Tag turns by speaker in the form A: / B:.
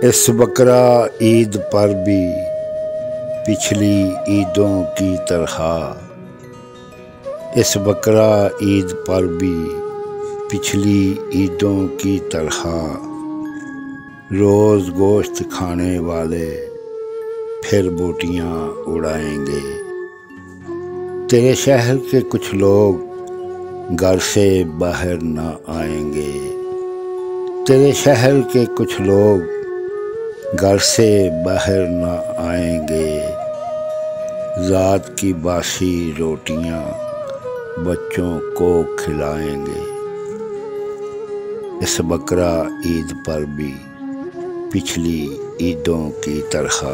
A: इस बकरा ईद पर भी पिछली ईदों की तरह, इस बकरा ईद पर भी पिछली ईदों की तरह रोज़ गोश्त खाने वाले फिर बूटियां उड़ाएंगे। तेरे शहर के कुछ लोग घर से बाहर न आएंगे। तेरे शहर के कुछ लोग घर से बाहर न आएंगे। रात की बासी रोटियां बच्चों को खिलाएंगे। इस बकरा ईद पर भी पिछली ईदों की तरह।